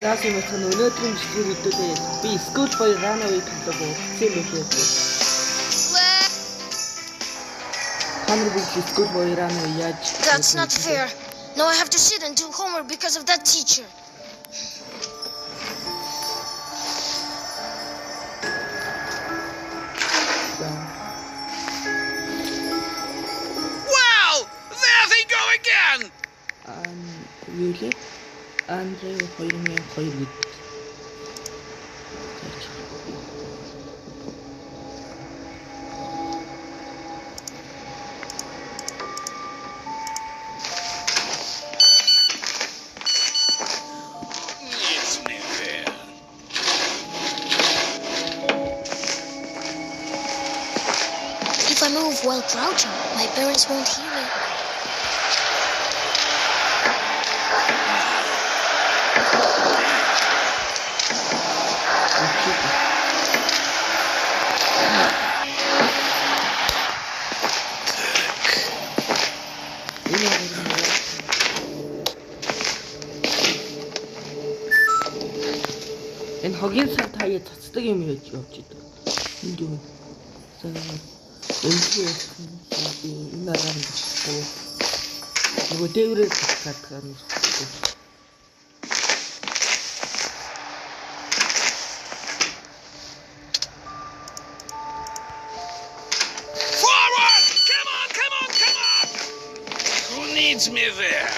Лаас юм байна. Өнөөдрийн бичлэг хэдүүлээ. Би School Boy Runaway тоглох үзсэн байлээ. Хамар би School Boy Runaway яаж? That's not fair. Now I have to sit and do homework because of that teacher. Wow! There they go again! Really? Andre 2002 гээд. It's me there. If I move while crouching, my parents won't hear me. Энэ хогийн сар таяа цацдаг юм яаж явж идэг. Энд юу? За өнцгөө би энэ арга нь нөгөө дээврээ татдаг юм. Forward! Come on, come on, come on! Who needs me there?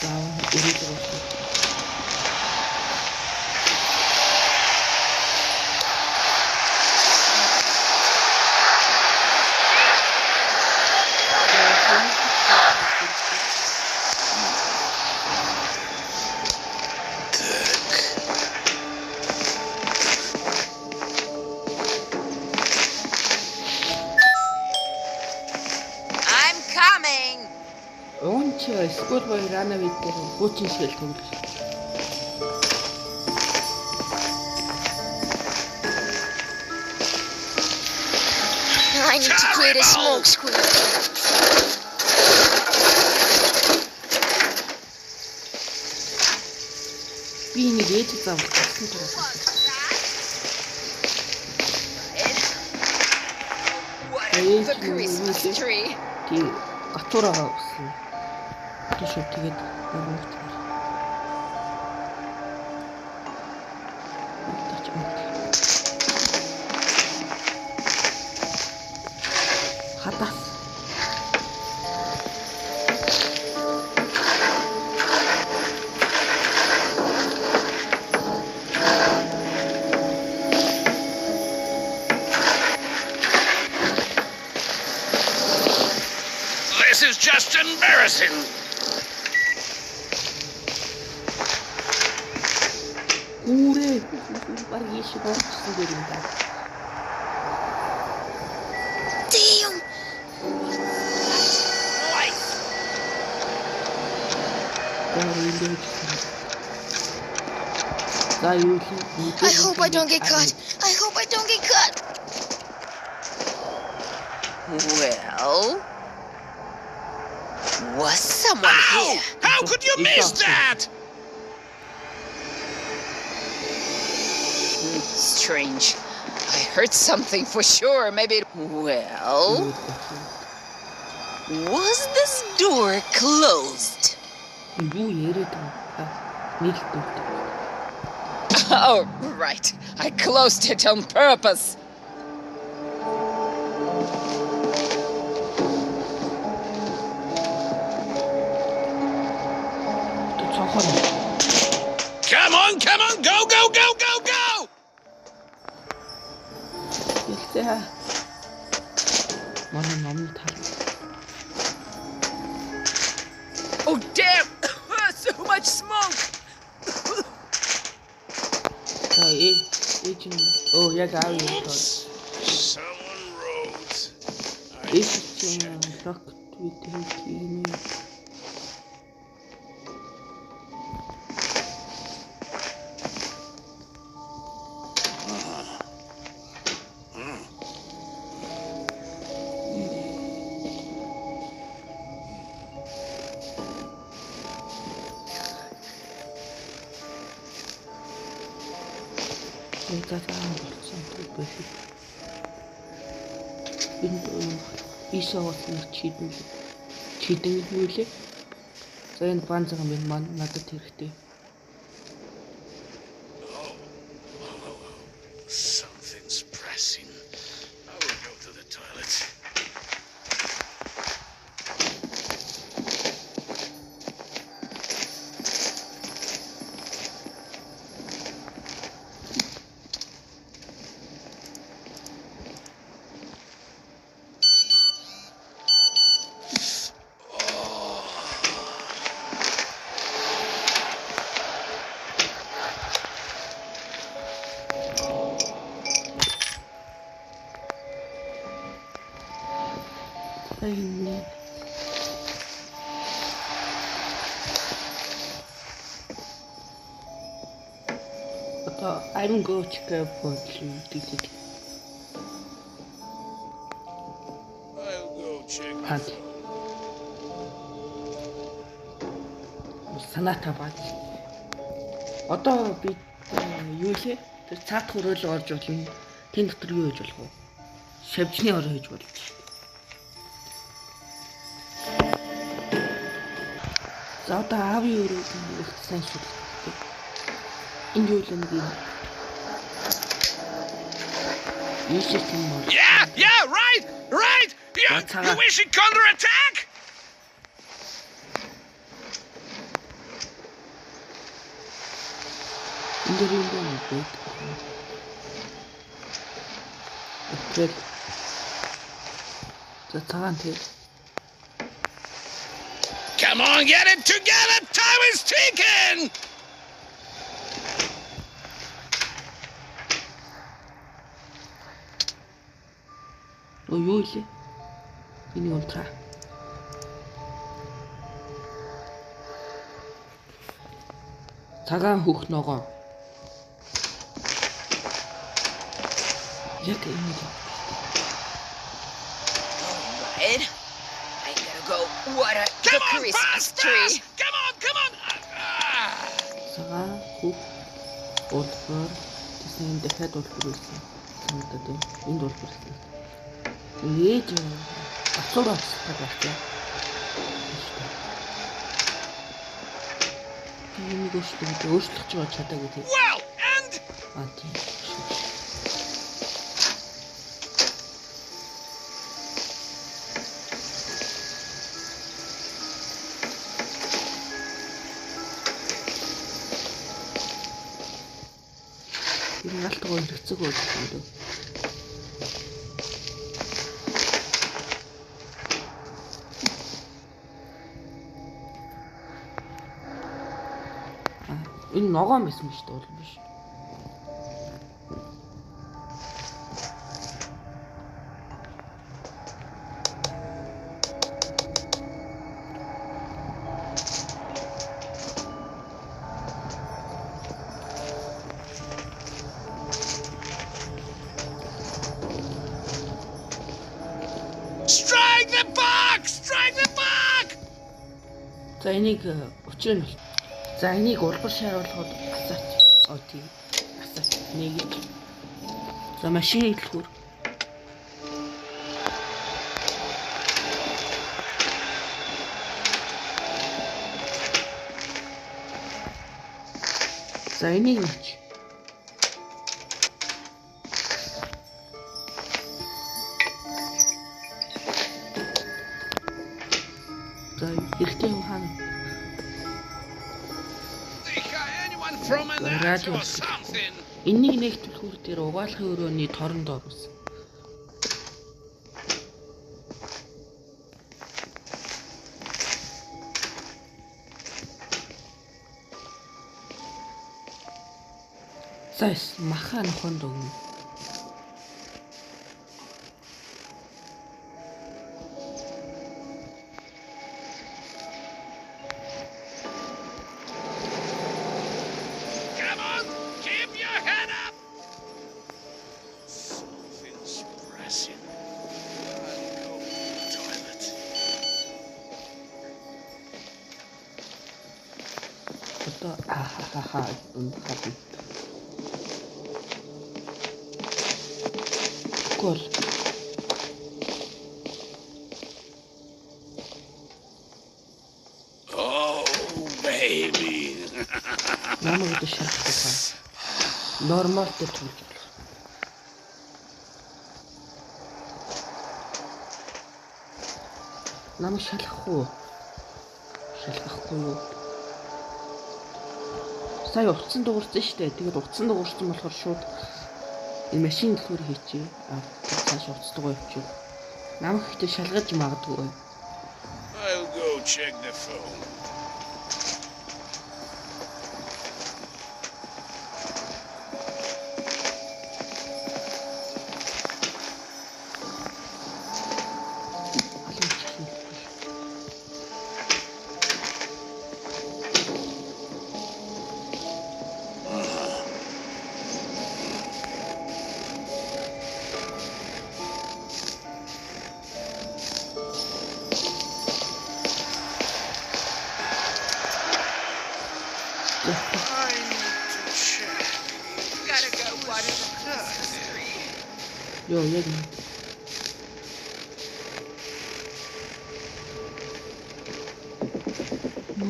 За ирээд байна. I'm coming. Онч School Boy Runaway дээр хуучин шиг л тоглож. I need to create a smoke screen. Би нэг ээж заавал гэсэн тураа. What a Christmas tree. Тий гатуураа авсан. Тийш тэгээд нэрмэгч. Хатас. This is just embarrassing. Үрээ баг ийш болчихсон дээр юм даа. Damn! I hope I don't get caught. I hope I don't get caught. Well, was someone Ow! here? How could you miss that? Strange. I heard something for sure. Maybe. Well, was this door closed? Юу яриад байгаа. Нийлдэг. Oh, right. I closed it on purpose. Come on, go, go, go, go, go! Ялцаа. Манай ном тал. Oh, damn! So much smoke! За ээж нь яг аав юм тоо. Someone wrote. Ээж чинь рок твитер хийм. Заасан болсон байх. Энэ ишоос чидэн үлээ. За энэ банзага минь маань надад хэрэгтэй. Something's pressing. I will go to the toilet. Ayun. I don't go check out for it. I'll go check. Хаад. Санаатай бааж. Одоо би юу лээ? Тэр цаат хөрөөл орж болно. Тэн дотор юу хийж болох вэ? Шавжны ороо хийж болно. За одоо аавын өрөөг их сайн шилжүүлдэг. Энэ юу л нэг юм. Yeah, right. You wish it counterattack? Энэ дэр юм байна. Окей. За цагаан тэр. Come on, get it together! Time is ticking! Юу лээ? Энэ ультра. Цагаан хөх ногоо. Яг энэ. Right. I gotta go water the Come on, Christmas fast! tree. Come on! Цагаан хөх ультра. Тэсний дахиад ультра байсан. Санагдаад байна. Энд ультра байсан. Ээж асуурах хэрэгтэй. Энийг өөрчлөх чадаагүй тийм. Well, and Тийм. Энэ алтгой хэрэгцээг өөрчлөлөө. Энэ ногоон байсан шүү дээ бол биш. strike the buck! За энийг өчрөө нь. За энийг ургал шааруулахад асаач. Тийм. Асаач. Нэг. За машин идэлхүүр. За энийг нь. За хэрэгтэй юм хаана? From an Radio. or something. Энийг нэгтгэхүүр дээр угаалгын өрөөний торонд оруулсан. Зайс махан хонд өгнө. Come on, keep your head up. Something's pressing. I'll go to the toilet. Одоо хаа хаа Ширэхгүй бол. Oh, baby. Намайг одоо шалахгүй байна. Нормалтай тулж болох. Намайг шалахгүй. Шалгахгүй юу? Сая утсан дуурсан штэ. Тэгээд утсан дуурсан болохоор шууд энэ машин дэлгүүр хийчихье. Цааш утсдаггүй явчих. Намайг ихтэй шалгаж магадгүй. I'll go check the phone. I need to check. Gotta go water the plants. Yo, яг юм.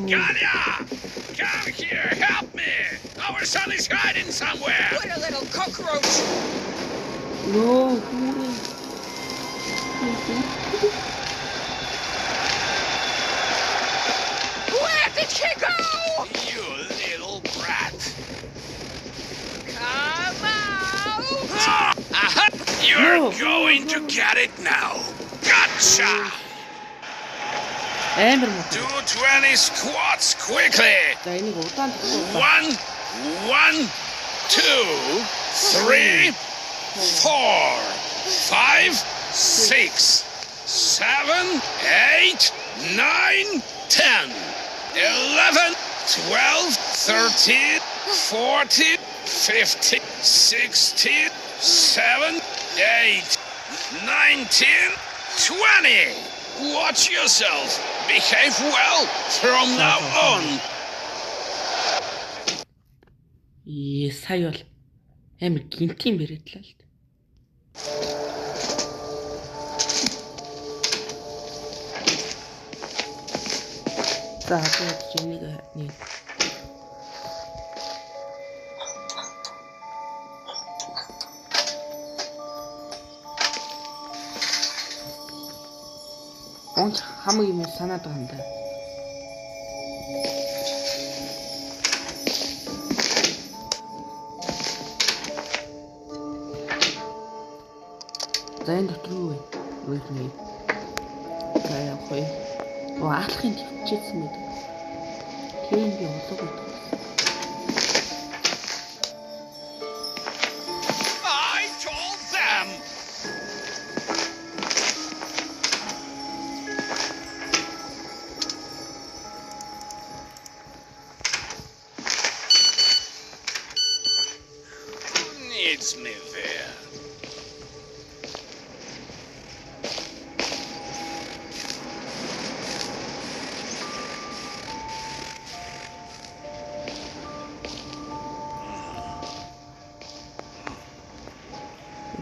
Ganya! Come here, help me! Our son is hiding somewhere! What a little cockroach! Yo, хүрээ. Where did he go? You little brat! Come out! Aha! You're No. going to get it now! Gotcha! Амар муу. Do 20 squats quickly! За энийг удаан төгсөө. 1, 1, 2, 3, 4, 5, 6, 7, 8, 9, 10, 11, 12, 13, 14, 15, 16, 7, 8, 19, 20. Watch yourself. Behave well from now on. Сая бол амар гинтийн бэрэдлээ л. За тэгээд энийг нэг онц хамаг юм санаад байгаа юм да. За энэ дотор юу вэ? Үгүй. За явах юм. Аалахын төвчээсэн мэт. Тийм би болоогүй. I told them. Who needs me there?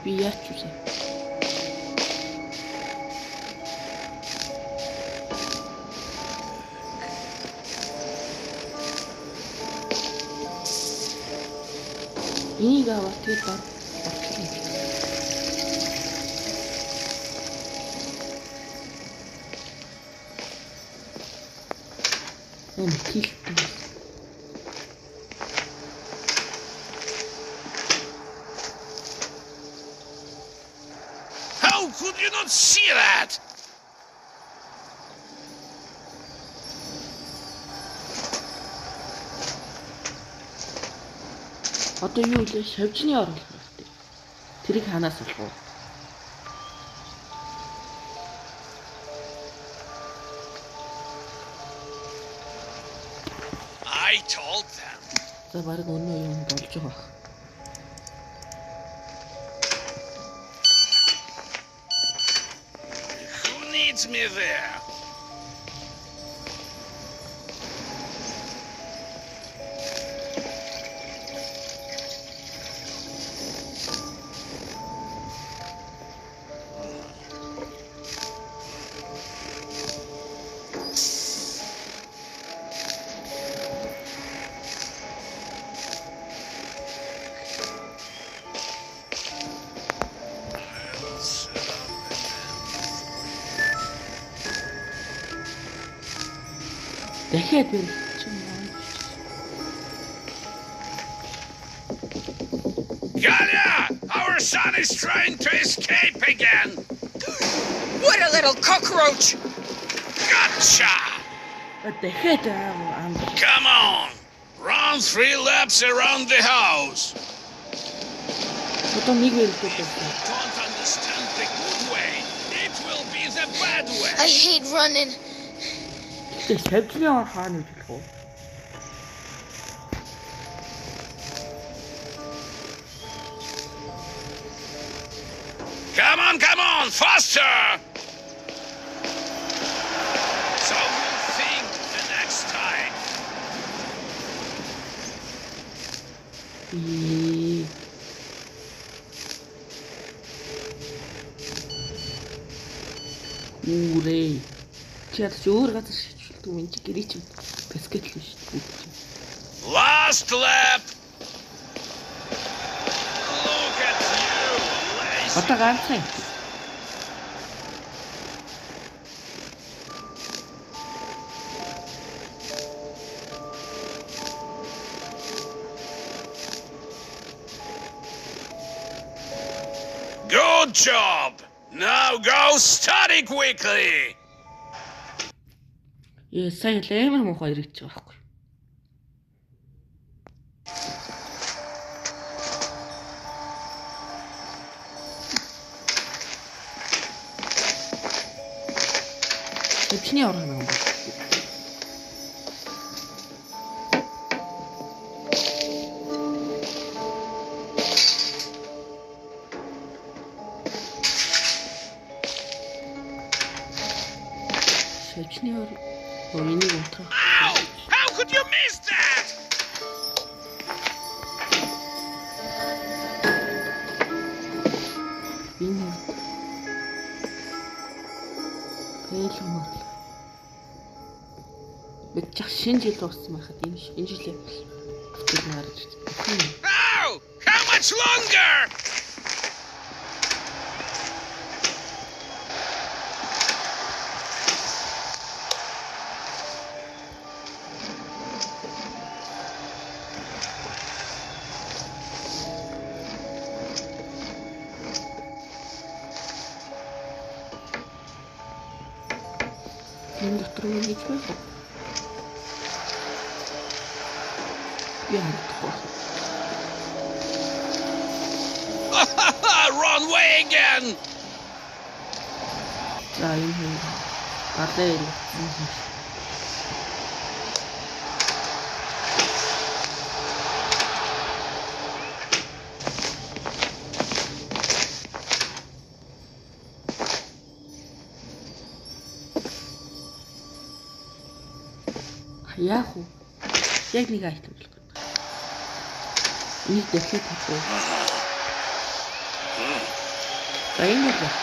Би яач вэ? Энийг аваад тэгээд энэ килтэй. How could you not see that? Одоо юу вэ? Шавжны оруулах хэрэгтэй. Тэрийг ханаас болох уу? I told them. За баг өнөө юм болж байгаа. Who needs me there? Дахиад би чинь Galia! Our son is trying to escape again! What a little cockroach! Gotcha! дахиад Come on! Run 3 laps around the house! одоо нэг байртай. Don't understand the good way. It will be the bad way. I hate running. Тэг савжны хаана гэж хэлэх вэ? Come on, faster! So we'll think the next time. Үрээ. Чи өөр газар шилжүүлдэг юм чи гэрээ чи баскет л шүү дээ. Last lap. Look at you, lazy. Одоо ганцхан. Good job. Now go study quickly. Сая лемер мохоо ирэж байгаа байхгүй. Тэвчний орох юм. Тэвчний орох. Энийг утгах. Ow! How could you miss that? Энэ хэлмэр. Мэдчих шинэ жил дууссан байхад энэ жилээ бид нарж. Ow! How much longer? Энэ дотор нь гэж байх вэ? Яах вэ? Wrong way again. За энэ гадаа ирэх. Яах вэ? Яг нэг айтем л гэнэ. Энийг дахиад тавьчих. За энэ л байна.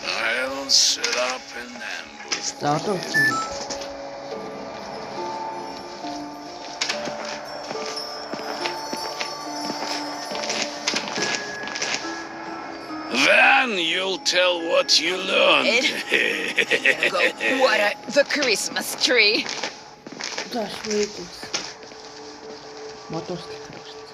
I'll set up an ambush. За одоо үгүй. Then you'll tell what you learned. Go, what the Christmas tree. За швейд. Мотос гэх юм шүү дээ.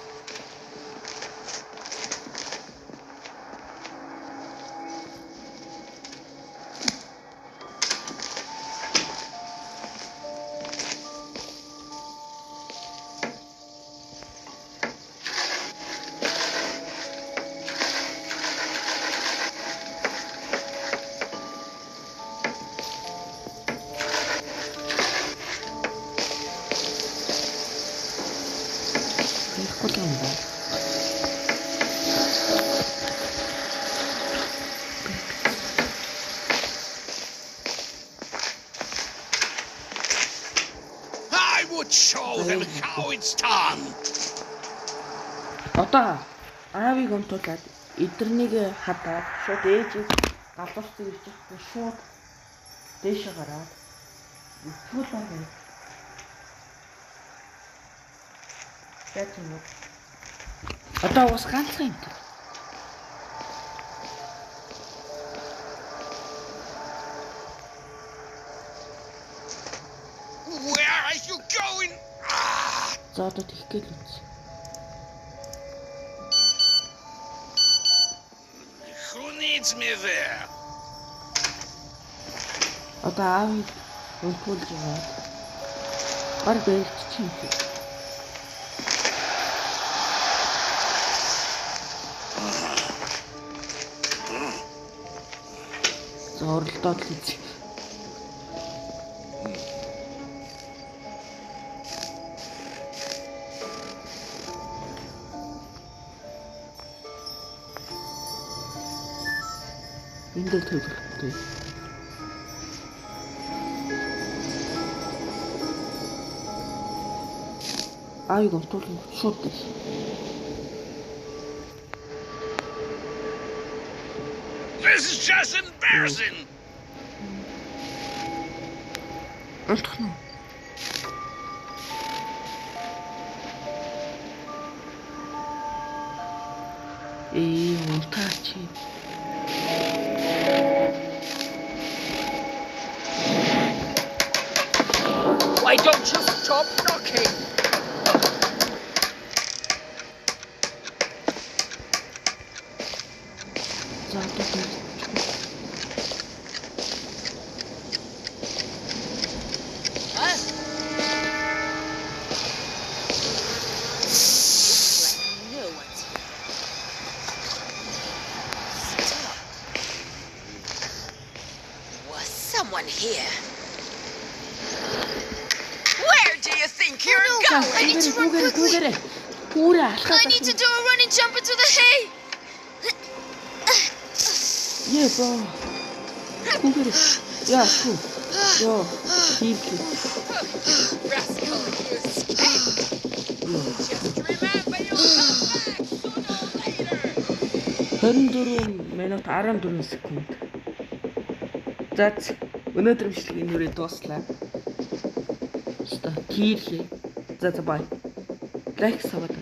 I would show them how it's done. Одоо аавыг онтуулаад эдэрнийг хадаад шууд ээжийг галуурсан гэж хэлсэн шууд дээшээ гараад шууд байна. Яач юм бэ? Одоо бас ганцхан юм. Where are you going? Ah! За одоо тэгэх гээл үз. Who needs me there? Одоо аавыг өлтгүүлж яваад бар бэлт чинь. Зорлдоод л үзье. Энд л төлөвлөлттэй. Аавыг өлтгүүлэн шууд дээ. This is just embarrassing. Өлтөх нь. Унтаач. Why don't you stop knocking? За одоо Huh? No one's here. Stop. Was someone here? Where do you think you're going? I need to run quickly. Пүүрэ I алхаад. need to do a running jump into the hay. Е боо. Пүүрэ. Яа шүү. Йоо. Хийх. Rascal, you escaped. Just remember you'll come back sooner or later. 24 минут 14 секунд. За өнөөдөр бичлэгийн нүрээ дууслаа. Өстой тийрлээ. За бай. Лайк саваад.